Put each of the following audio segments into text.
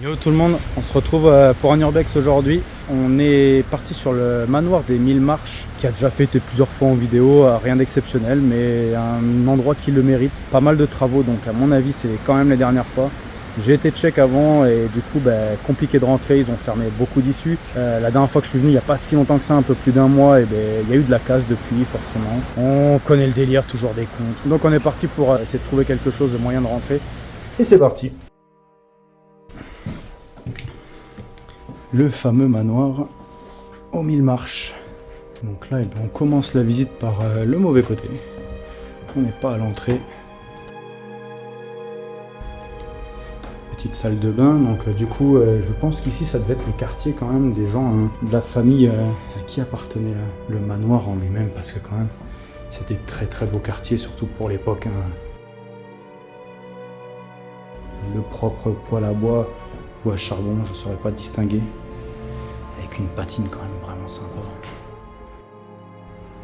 Yo tout le monde, on se retrouve pour un urbex aujourd'hui. On est parti sur le manoir des 1000 marches qui a déjà fait été plusieurs fois en vidéo, rien d'exceptionnel mais un endroit qui le mérite. Pas mal de travaux donc à mon avis c'est quand même les dernières fois. J'ai été check avant et du coup compliqué de rentrer, ils ont fermé beaucoup d'issues. La dernière fois que je suis venu il n'y a pas si longtemps que ça, un peu plus d'un mois, et il y a eu de la casse depuis forcément. On connaît le délire, toujours des comptes. Donc on est parti pour essayer de trouver quelque chose de moyen de rentrer. Et c'est parti. Le fameux manoir aux 1000 marches. Donc là on commence la visite par le mauvais côté. On n'est pas à l'entrée. Petite salle de bain, donc du coup je pense qu'ici ça devait être le quartier quand même des gens de la famille à qui appartenait le manoir en lui-même, parce que quand même c'était très très beau quartier, surtout pour l'époque. Le propre poêle à bois ou à charbon, je ne saurais pas distinguer, avec une patine quand même vraiment sympa.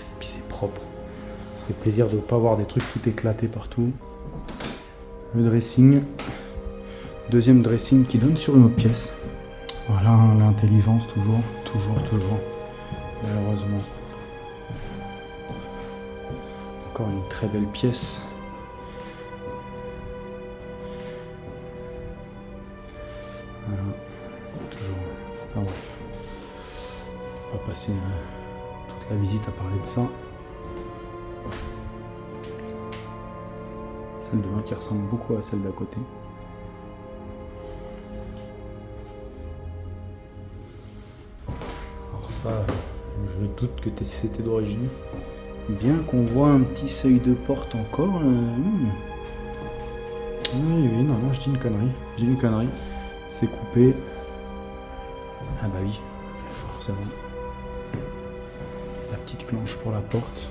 Et puis c'est propre, ça fait plaisir de ne pas voir des trucs tout éclatés partout. Le dressing. Deuxième dressing qui donne sur une autre pièce. Voilà, l'intelligence toujours, malheureusement. Encore une très belle pièce. Voilà, toujours. Enfin bref. On va passer toute la visite à parler de ça. Salle de bain qui ressemble beaucoup à celle d'à côté. Ça, je doute que c'était d'origine. Bien qu'on voit un petit seuil de porte encore. Oui, non, je dis une connerie. C'est coupé. Ah bah oui, forcément. La petite clenche pour la porte.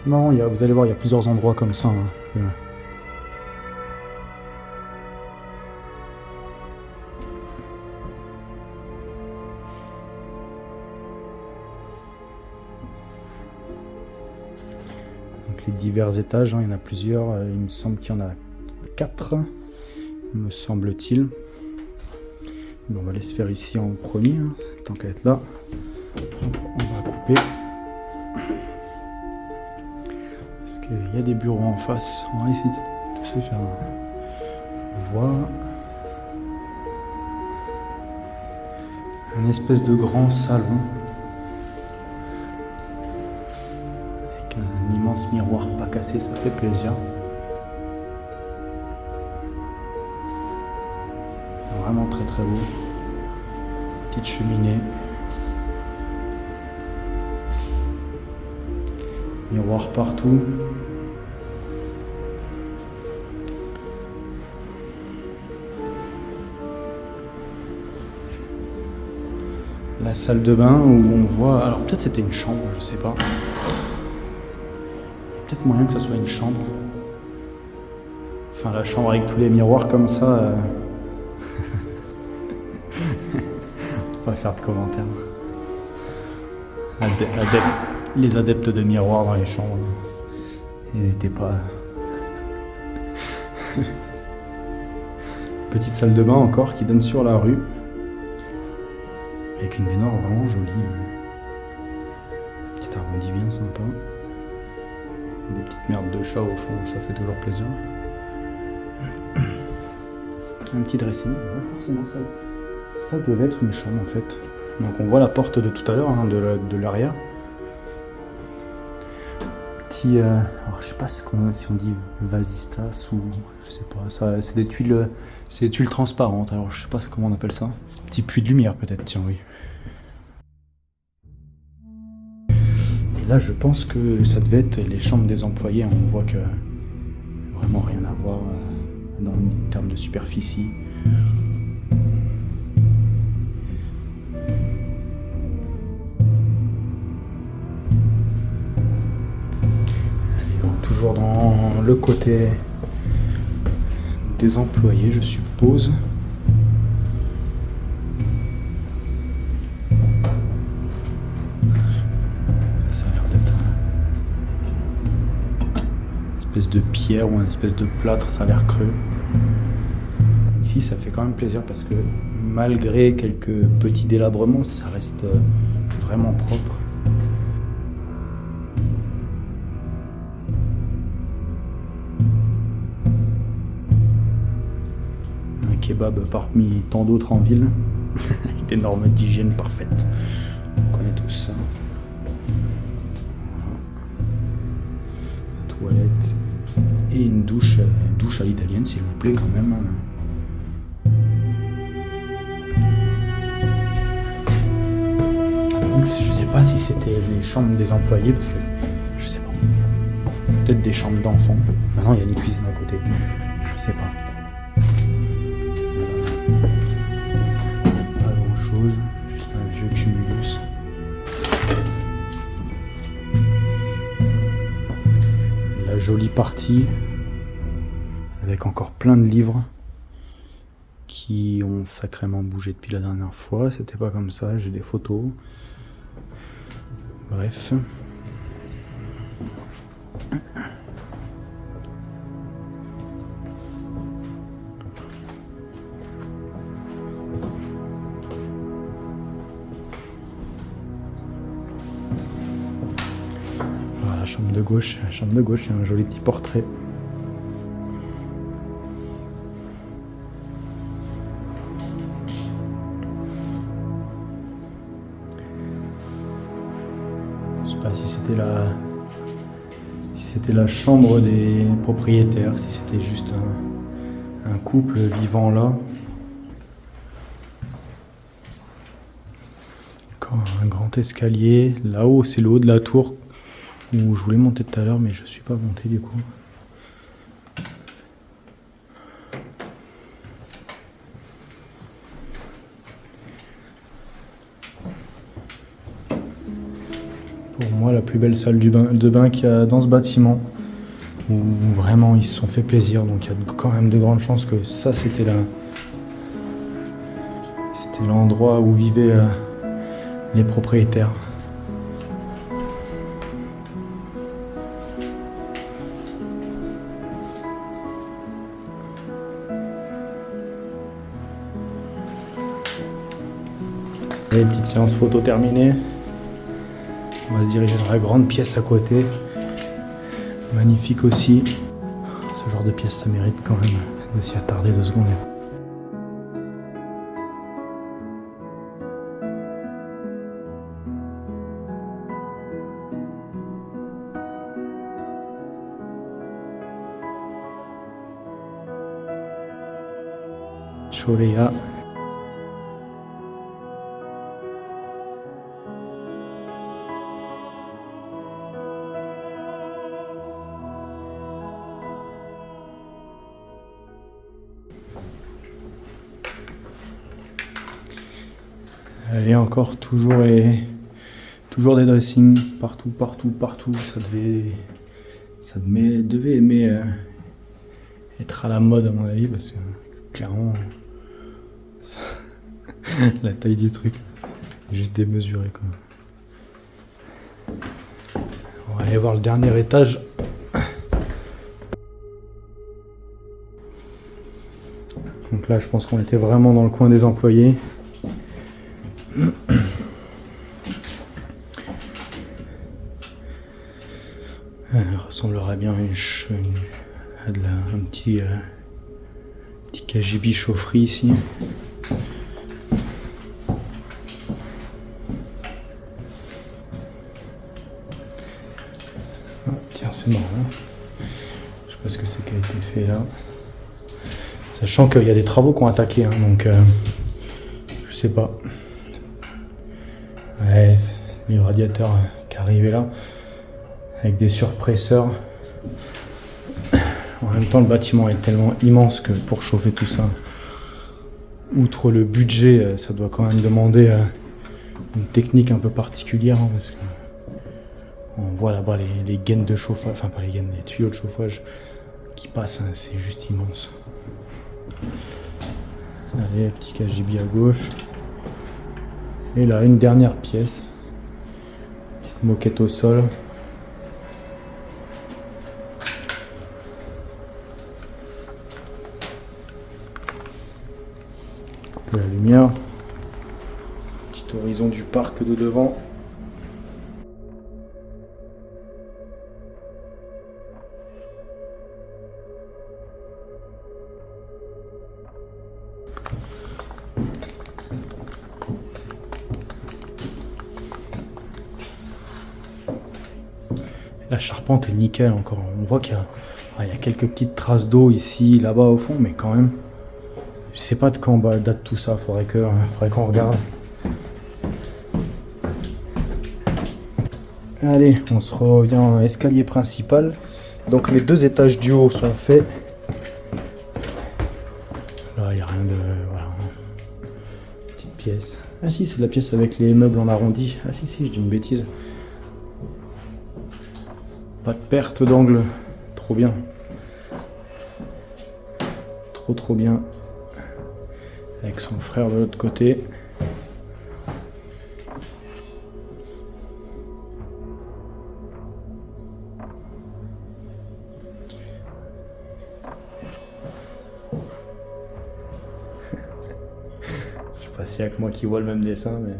Marrant, vous allez voir, il y a plusieurs endroits comme ça. Les divers étages, il y en a plusieurs, il me semble qu'il y en a 4, me semble-t-il. Bon, on va aller se faire ici en premier, tant qu'à être là. On va couper. Parce qu'il y a des bureaux en face, on va essayer de se faire voir. Un espèce de grand salon. Un immense miroir pas cassé, ça fait plaisir. Vraiment très très beau. Petite cheminée. Miroir partout. La salle de bain où on voit... Alors peut-être c'était une chambre, je sais pas. Peut-être moyen que ça soit une chambre. Enfin, la chambre avec tous les miroirs comme ça. Faut pas faire de commentaires. Les adeptes de miroirs dans les chambres, n'hésitez pas. Petite salle de bain encore qui donne sur la rue. Avec une baignoire vraiment jolie. Petit arrondi bien sympa. Des petites merdes de chat au fond, ça fait toujours plaisir. Un petit dressing, forcément ça devait être une chambre en fait. Donc on voit la porte de tout à l'heure, de l'arrière. Petit, alors je sais pas si on dit vasistas ou je sais pas, ça c'est des tuiles transparentes. Alors je sais pas comment on appelle ça. Petit puits de lumière peut-être, tiens oui. Là, je pense que ça devait être les chambres des employés. On voit que vraiment rien à voir en termes de superficie. Toujours dans le côté des employés, je suppose. De pierre ou une espèce de plâtre, ça a l'air creux. Ici ici, ça fait quand même plaisir parce que malgré quelques petits délabrements, ça reste vraiment propre. Un kebab parmi tant d'autres en ville, avec des normes d'hygiène parfaites. On connaît tous ça. Une toilette et une douche à l'italienne, s'il vous plaît, quand même. Donc, je sais pas si c'était les chambres des employés, parce que je sais pas. Peut-être des chambres d'enfants. Maintenant, il y a une cuisine à côté. Je sais pas. Pas grand chose. Juste un vieux cumulus. La jolie partie. Avec encore plein de livres qui ont sacrément bougé depuis la dernière fois. C'était pas comme ça. J'ai des photos. Bref. Voilà, la chambre de gauche. La chambre de gauche, c'est un joli petit portrait. Je sais pas si c'était la chambre des propriétaires, si c'était juste un couple vivant là. Encore un grand escalier. Là-haut, c'est le haut de la tour où je voulais monter tout à l'heure, mais je suis pas monté du coup. Pour moi, la plus belle salle de bain qu'il y a dans ce bâtiment, où vraiment ils se sont fait plaisir. Donc il y a quand même de grandes chances que ça, c'était l'endroit où vivaient les propriétaires. Et petite séance photo terminée. On va se diriger dans la grande pièce à côté. Magnifique aussi. Ce genre de pièce, ça mérite quand même de s'y attarder 2 secondes. Choléa. Et encore toujours des dressings partout. Ça devait aimer être à la mode à mon avis, parce que clairement la taille du truc juste démesurée quoi. On va aller voir le dernier étage. Donc là je pense qu'on était vraiment dans le coin des employés. Elle ressemblerait bien à un petit KGB chaufferie ici. Ah, tiens, c'est marrant. Je sais pas ce que c'est qui a été fait là. Sachant qu'il y a des travaux qui ont attaqué, hein, donc je sais pas. Ouais, les radiateurs qui arrivaient là, avec des surpresseurs. En même temps, le bâtiment est tellement immense que pour chauffer tout ça, outre le budget, ça doit quand même demander une technique un peu particulière, hein, parce que on voit là-bas les gaines de chauffage, enfin pas les gaines, les tuyaux de chauffage qui passent, hein, c'est juste immense. Allez, petit KGB à gauche. Et là, une dernière pièce. Petite moquette au sol. peu la lumière. Petit horizon du parc de devant. La charpente est nickel encore. On voit qu'il y a quelques petites traces d'eau ici, là-bas au fond, mais quand même, je sais pas de quand date tout ça. Faudrait qu'on regarde. Allez, on se revient à l'escalier principal. Donc les 2 étages du haut sont faits. Là, il n'y a rien de... Voilà. Petite pièce. Ah si, c'est la pièce avec les meubles en arrondi. Ah si, je dis une bêtise. Pas de perte d'angle. Trop bien. Trop bien. Avec son frère de l'autre côté. Je sais pas s'il y a que moi qui vois le même dessin, mais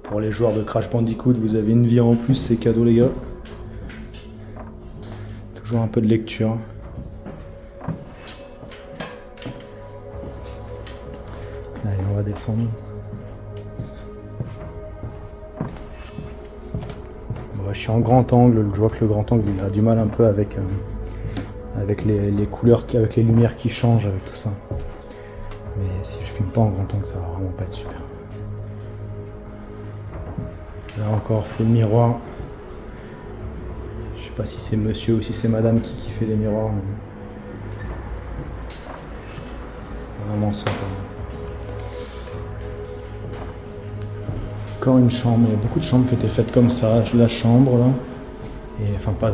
pour les joueurs de Crash Bandicoot, vous avez une vie en plus, c'est cadeau les gars. Toujours un peu de lecture. Allez, on va descendre. Bon, je suis en grand angle, je vois que le grand angle il a du mal un peu avec les couleurs, avec les lumières qui changent, avec tout ça. Mais si je filme pas en grand angle, ça va vraiment pas être super. Là encore, full miroir. Je sais pas si c'est monsieur ou si c'est madame qui fait les miroirs. Mais... Vraiment sympa. Encore une chambre, il y a beaucoup de chambres qui étaient faites comme ça. La chambre là. Et, enfin pas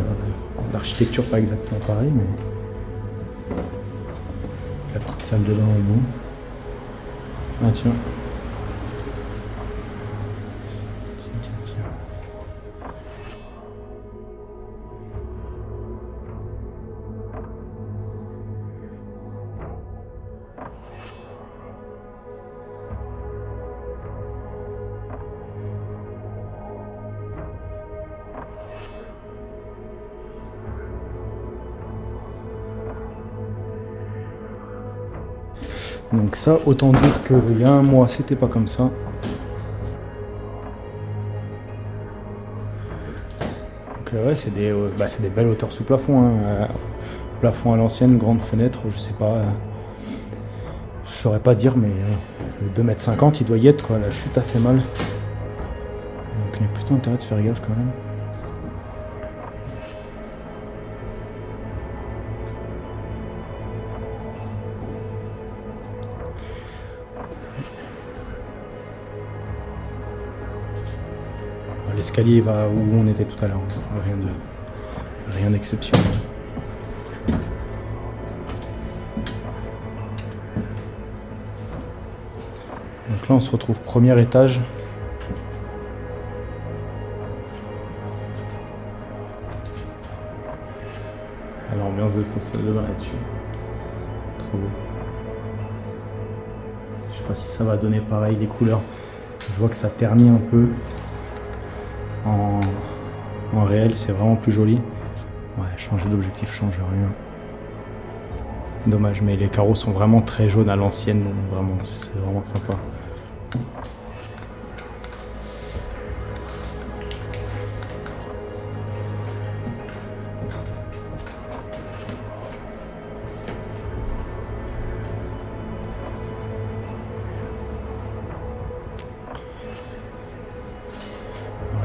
l'architecture pas exactement pareil, mais la petite salle de bain au bout. Ah tiens. Donc ça, autant dire qu'il y a un mois, c'était pas comme ça. Donc ouais, c'est des belles hauteurs sous plafond. Hein. Plafond à l'ancienne, grande fenêtre, je sais pas. Je saurais pas dire, mais le 2,50 m, il doit y être quoi. La chute a fait mal. Donc il y a plutôt intérêt de faire gaffe quand même. L'escalier va où on était tout à l'heure, rien d'exceptionnel. Donc là on se retrouve premier étage. L'ambiance de cette salle de bain là-dessus. Trop beau. Je sais pas si ça va donner pareil les couleurs. Je vois que ça ternit un peu. En réel, c'est vraiment plus joli. Ouais, changer d'objectif change rien. Dommage, mais les carreaux sont vraiment très jaunes à l'ancienne, donc vraiment, c'est vraiment sympa.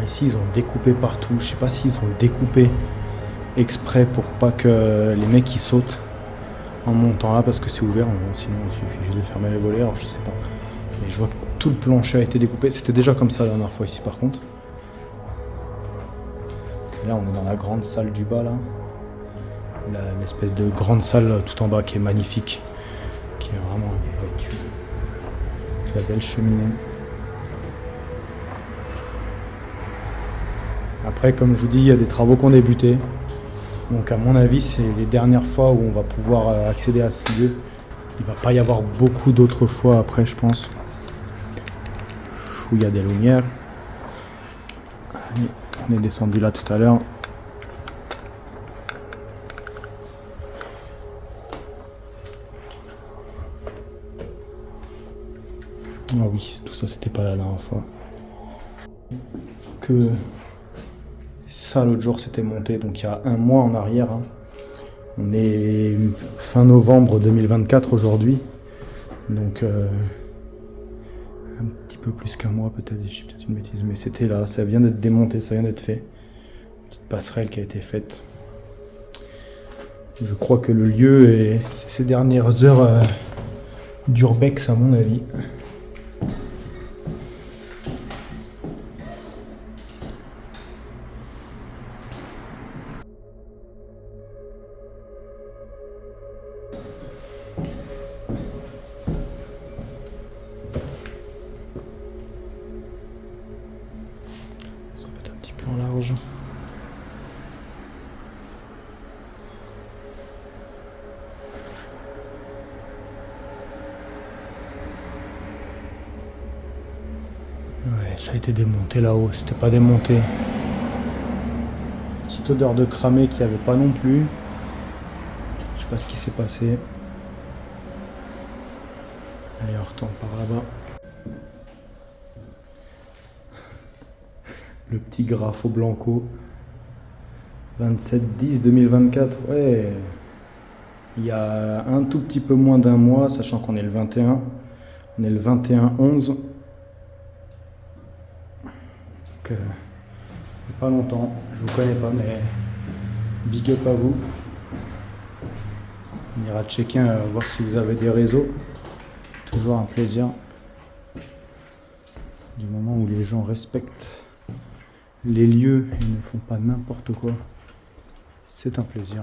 Ici ils ont découpé partout, je sais pas s'ils ont découpé exprès pour pas que les mecs ils sautent en montant là parce que c'est ouvert, sinon il suffit juste de fermer les volets, alors je sais pas. Mais je vois que tout le plancher a été découpé, c'était déjà comme ça la dernière fois ici par contre. Et là on est dans la grande salle du bas là, l'espèce de grande salle tout en bas qui est magnifique, qui est vraiment au-dessus. La belle cheminée. Après, comme je vous dis, il y a des travaux qui ont débuté. Donc à mon avis, c'est les dernières fois où on va pouvoir accéder à ce lieu. Il va pas y avoir beaucoup d'autres fois après, je pense, où il y a des lumières. Allez, on est descendu là tout à l'heure. Ah oui, tout ça c'était pas la dernière fois. Que ça l'autre jour c'était monté, donc il y a un mois en arrière. Hein. On est fin novembre 2024 aujourd'hui. Donc un petit peu plus qu'un mois peut-être, je dis peut-être une bêtise, mais c'était là, ça vient d'être démonté, ça vient d'être fait. Une petite passerelle qui a été faite. Je crois que le lieu est ces dernières heures d'urbex à mon avis. Ça peut être un petit peu en large. Ouais, ça a été démonté là-haut, c'était pas démonté. Petite odeur de cramé qu'il n'y avait pas non plus. Je sais pas ce qui s'est passé. Allez, on retourne par là-bas. Le petit Grafo Blanco. 27/10/2024. Ouais. Il y a un tout petit peu moins d'un mois, sachant qu'on est le 21. On est le 21/11. Donc, pas longtemps. Je vous connais pas, mais big up à vous. On ira checker, voir si vous avez des réseaux. Toujours un plaisir. Du moment où les gens respectent les lieux et ne font pas n'importe quoi, c'est un plaisir.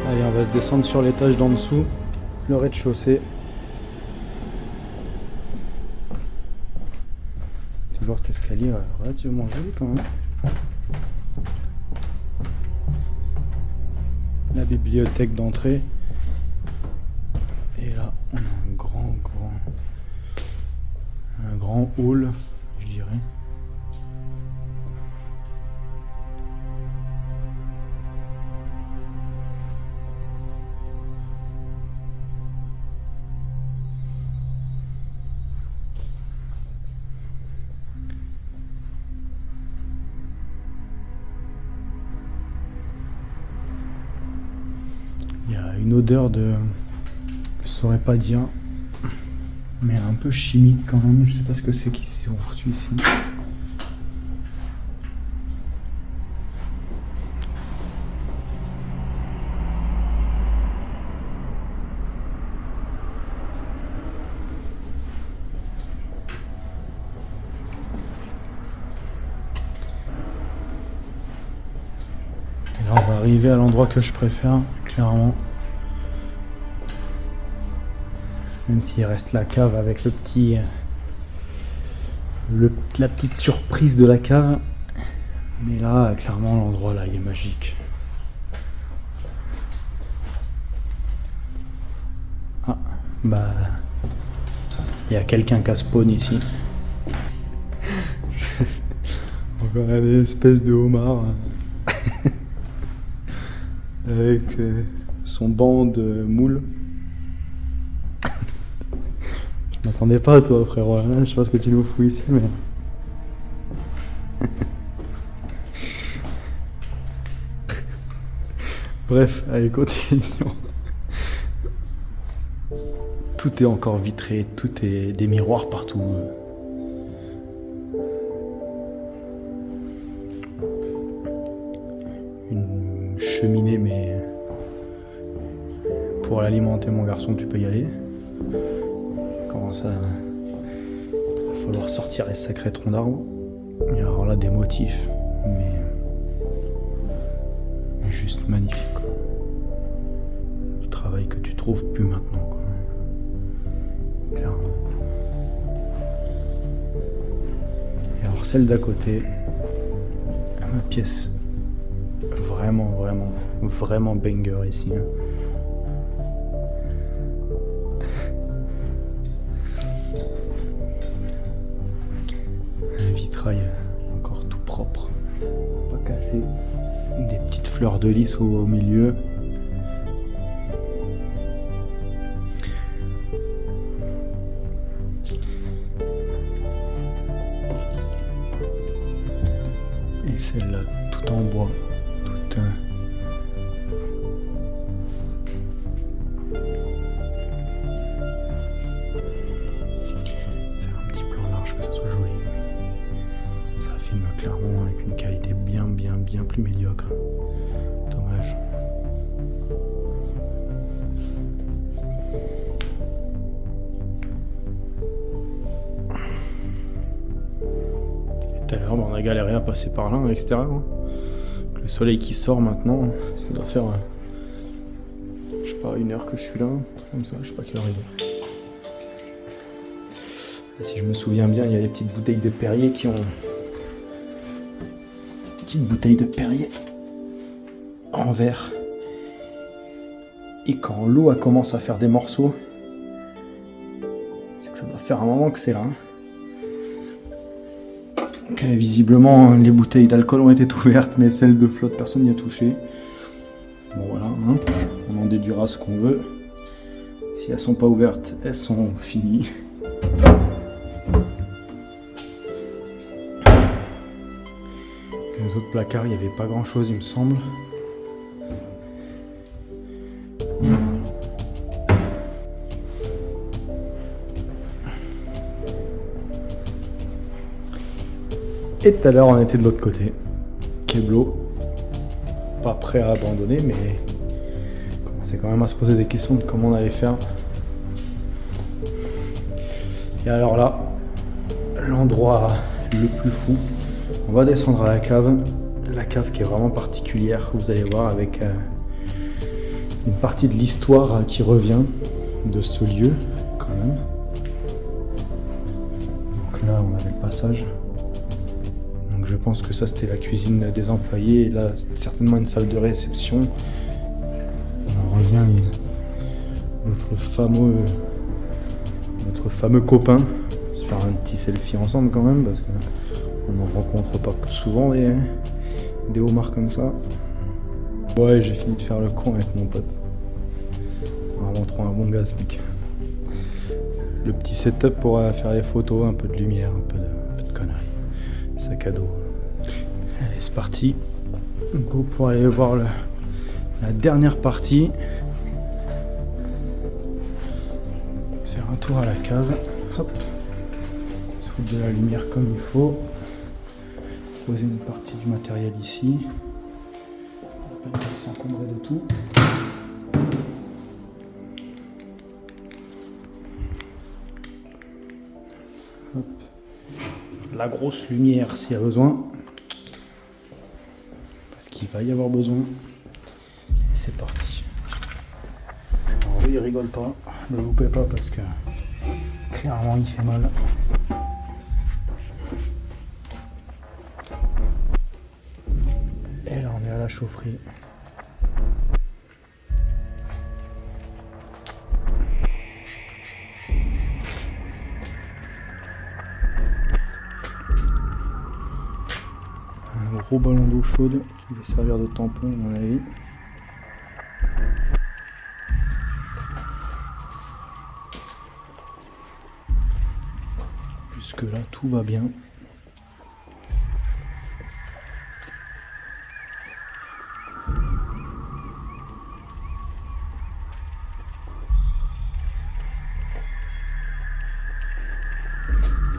Allez, on va se descendre sur l'étage d'en dessous, le rez-de-chaussée. Toujours cet escalier relativement joli quand même. La bibliothèque d'entrée. Et là, on a un grand hall, je dirais. Il y a une odeur de... je saurais pas dire, mais un peu chimique quand même. Je sais pas ce que c'est qu'ils sont foutus ici. Et là, on va arriver à l'endroit que je préfère, clairement. Même s'il reste la cave avec le petit la petite surprise de la cave. Mais là, clairement, l'endroit là, il est magique. Ah, bah... il y a quelqu'un qui a spawn ici. Encore une espèce de homard. Avec son banc de moules. Je m'attendais pas à toi, frérot. Là, je sais pas ce que tu nous fous ici, mais... Bref, allez, continuons. Tout est encore vitré, tout est des miroirs partout. Une cheminée, mais pour l'alimenter, mon garçon, tu peux y aller. Comment ça? Il va falloir sortir les sacrés troncs d'arbres. Il y a alors là des motifs, mais juste magnifique, quoi. Du travail que tu trouves plus maintenant, quoi. Clairement. Et alors celle d'à côté, ma pièce, vraiment banger ici, hein. Un vitrail encore tout propre, pas cassé, des petites fleurs de lys au milieu. Et celle-là, tout en bois, toute... Faire un petit plan large, que ça soit joli. Ça filme clairement avec une qualité bien plus médiocre. Dommage. Tout à l'heure, on a galéré à passer par là à l'extérieur. Hein. Le soleil qui sort maintenant, ça doit faire, je sais pas, 1 heure que je suis là, comme ça, je sais pas quelle heure il est. Et si je me souviens bien, il y a des petites bouteilles de Perrier qui ont... Petites bouteilles de Perrier en verre. Et quand l'eau commence à faire des morceaux, c'est que ça doit faire un moment que c'est là. Donc, visiblement, les bouteilles d'alcool ont été ouvertes, mais celles de flotte, personne n'y a touché. Bon voilà, hein, on en déduira ce qu'on veut. Si elles sont pas ouvertes, elles sont finies. Les autres placards, il n'y avait pas grand chose, il me semble. Et tout à l'heure, on était de l'autre côté. Keblo. Pas prêt à abandonner, mais on commençait quand même à se poser des questions de comment on allait faire. Et alors là, l'endroit le plus fou. On va descendre à la cave qui est vraiment particulière, vous allez voir, avec une partie de l'histoire qui revient de ce lieu, quand même. Donc là, on avait le passage. Donc je pense que ça, c'était la cuisine des employés, et là, certainement une salle de réception. On revient, notre fameux copain, se faire un petit selfie ensemble quand même, parce que on n'en rencontre pas souvent des homards comme ça. Ouais, j'ai fini de faire le con avec mon pote. Vraiment trop un bon gars ce mec. Le petit setup pour faire les photos, un peu de lumière, un peu de conneries. Sac à dos. Allez, c'est parti. Go pour aller voir la dernière partie. Faire un tour à la cave. Hop. Se foutre de la lumière comme il faut. Poser une partie du matériel ici. On va pas s'encombrer de tout. Hop. La grosse lumière s'il y a besoin. Parce qu'il va y avoir besoin. Et c'est parti. Alors lui il rigole pas. Ne le loupez pas parce que clairement il fait mal. la chaufferie. Un gros ballon d'eau chaude qui va servir de tampon à mon avis. Jusque là tout va bien.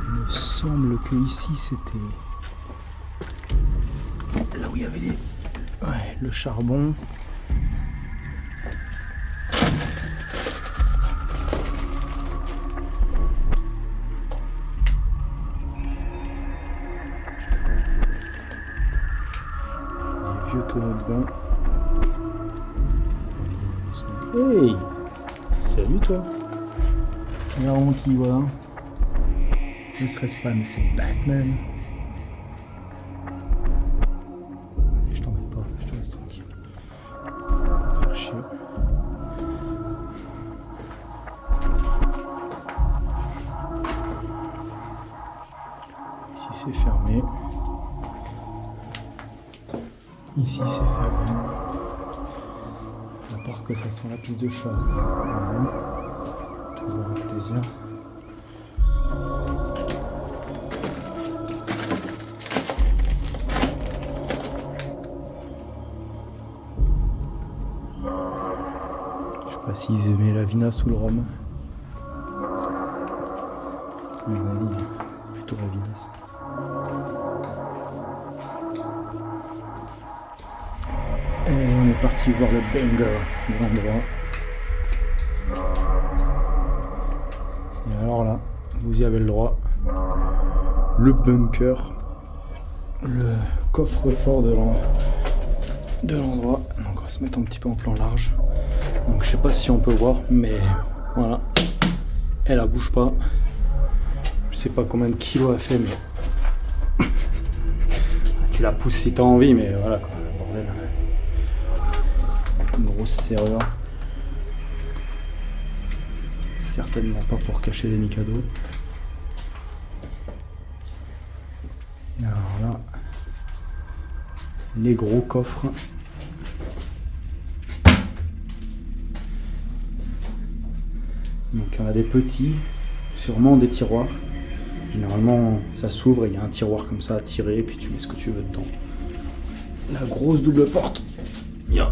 Il me semble que ici c'était là où il y avait le charbon. Les vieux tonneaux de vin. Hey! Salut toi! Regarde qui voilà. Ne stresse pas, mais c'est Batman. Allez, je t'embête pas, je te laisse tranquille. Pas te faire chier. Ici c'est fermé. Ici c'est fermé. À part que ça sent la piste de chat. Voilà. Toujours un plaisir. Je sais pas s'ils aimaient la vinasse ou le rhum. À mon avis, plutôt la vinasse. Et on est parti voir le banger de l'endroit. Et alors là, vous y avez le droit. Le bunker. Le coffre-fort de l'endroit. Donc on va se mettre un petit peu en plan large. Donc je sais pas si on peut voir, mais voilà. Elle bouge pas. Je sais pas combien de kilos elle fait, mais tu la pousses si t'as envie, mais voilà quoi, bordel. Une grosse serrure. Certainement pas pour cacher des Mikado. Alors là, les gros coffres. Donc il y en a des petits, sûrement des tiroirs. Généralement ça s'ouvre et il y a un tiroir comme ça à tirer et puis tu mets ce que tu veux dedans. La grosse double porte. Yeah.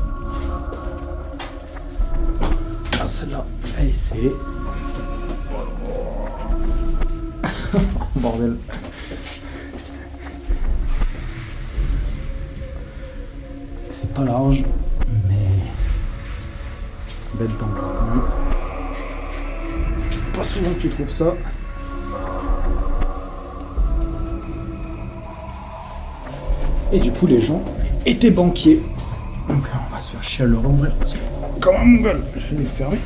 Ah celle-là, elle est scellée. Bordel. C'est pas large, mais belle temps quand même. Pas souvent que tu trouves ça. Et du coup les gens étaient banquiers. Donc on va se faire chier à le rouvrir parce que comme un mongol, je vais le fermer.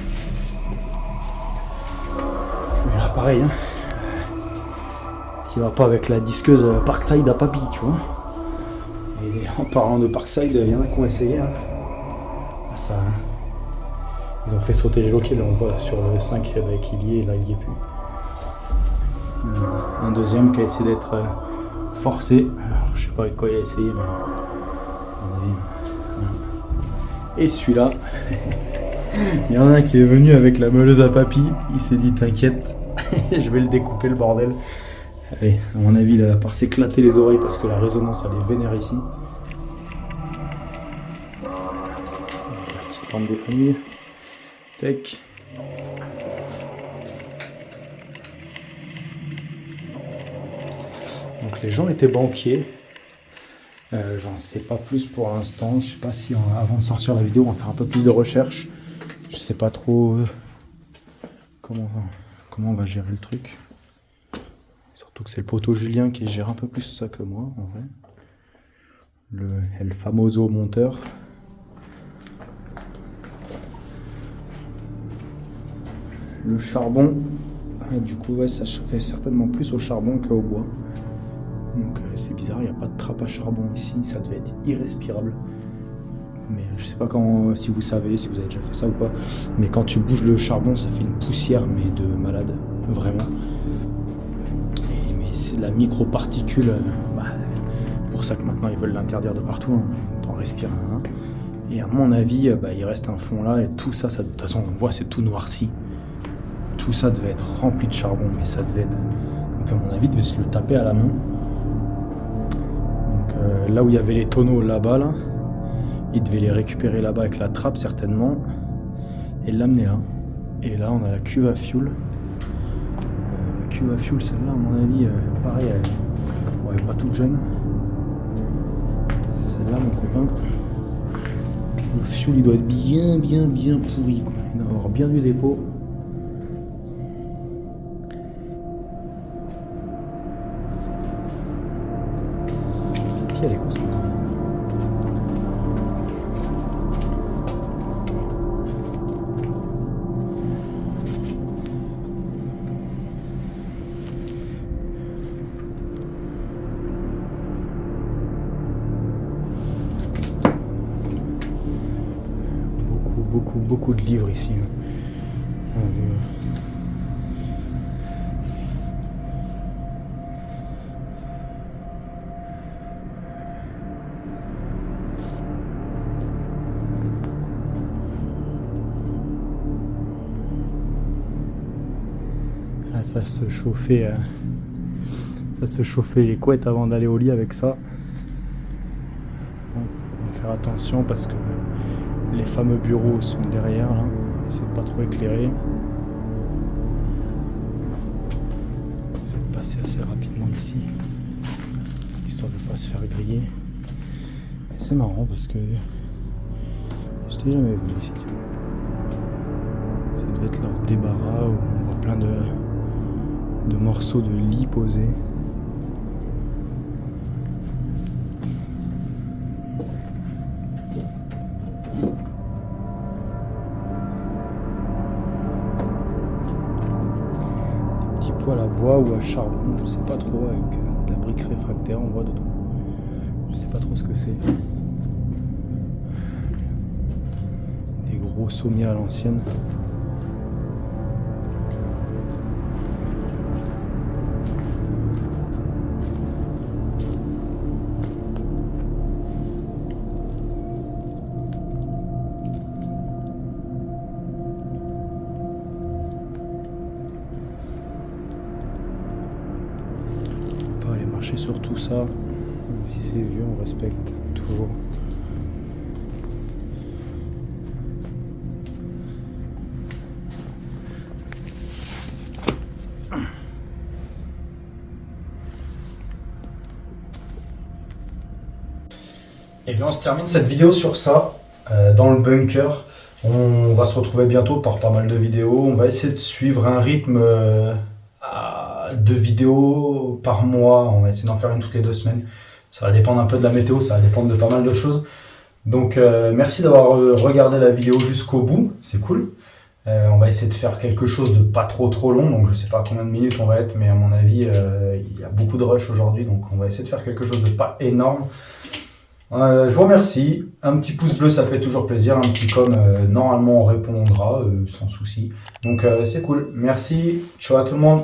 Mais là pareil, hein. Tu vas pas avec la disqueuse Parkside à papy, tu vois. Et en parlant de Parkside, il y en a qui ont essayé. Hein. Ça, ils ont fait sauter les loquets, là on voit sur le 5 qu'il y est, et là il y est plus. Un deuxième qui a essayé d'être forcé. Alors, je sais pas avec quoi il a essayé, mais à mon avis, voilà. Et celui-là, il y en a un qui est venu avec la meuleuse à papy, il s'est dit t'inquiète, je vais le découper le bordel. Allez, à mon avis, il va par s'éclater les oreilles parce que la résonance elle est vénère ici. La petite lampe des familles. Tac. Donc les gens étaient banquiers. J'en sais pas plus pour l'instant. Je sais pas si avant de sortir la vidéo, on va faire un peu plus de recherche. Je sais pas trop comment on va gérer le truc. Surtout que c'est le poteau Julien qui gère un peu plus ça que moi, en vrai. Le El Famoso monteur. Le charbon. Et du coup, ouais, ça chauffait certainement plus au charbon qu'au bois. Donc c'est bizarre, il n'y a pas de trappe à charbon ici. Ça devait être irrespirable. mais je sais pas si vous savez, si vous avez déjà fait ça ou pas, mais quand tu bouges le charbon, ça fait une poussière, mais de malade, vraiment. Mais c'est de la micro-particule, pour ça que maintenant ils veulent l'interdire de partout, hein. T'en respires un. Et à mon avis, il reste un fond là, et tout ça, de toute façon, on voit, c'est tout noirci. Tout ça devait être rempli de charbon, mais ça devait être... Donc à mon avis, il devait se le taper à la main. Donc là où il y avait les tonneaux là-bas, là, il devait les récupérer là-bas avec la trappe certainement, et l'amener là. Et là, on a la cuve à fuel. La cuve à fuel, celle-là, à mon avis, pareil, elle est pas toute jeune. Celle-là, mon copain. Le fuel, il doit être bien pourri, quoi. Il doit avoir bien du dépôt. Elle est costaud. Beaucoup de livres ici. Ah, ça se chauffait les couettes avant d'aller au lit avec ça. On va faire attention parce que les fameux bureaux sont derrière là. Essayer de pas trop éclairer. Essayer de passer assez rapidement ici, histoire de pas se faire griller. Et c'est marrant parce que je t'ai jamais vu ici. Ça devait être leur débarras où on voit plein de morceaux de lit posés. Des petits poêles à bois ou à charbon, je sais pas trop, avec de la brique réfractaire, on voit dedans. Je sais pas trop ce que c'est. Des gros sommiers à l'ancienne. Marcher sur tout ça, même si c'est vieux, on respecte toujours. Et bien on se termine cette vidéo sur ça, dans le bunker. On va se retrouver bientôt par pas mal de vidéos. On va essayer de suivre un rythme de vidéos par mois. On va essayer d'en faire une toutes les 2 semaines. Ça va dépendre un peu de la météo, ça va dépendre de pas mal de choses. Donc merci d'avoir regardé la vidéo jusqu'au bout, c'est cool. On va essayer de faire quelque chose de pas trop long, donc je sais pas combien de minutes on va être, mais à mon avis il y a beaucoup de rush aujourd'hui, donc on va essayer de faire quelque chose de pas énorme. Je vous remercie, un petit pouce bleu ça fait toujours plaisir, un petit com normalement on répondra sans souci, donc c'est cool, merci, ciao à tout le monde.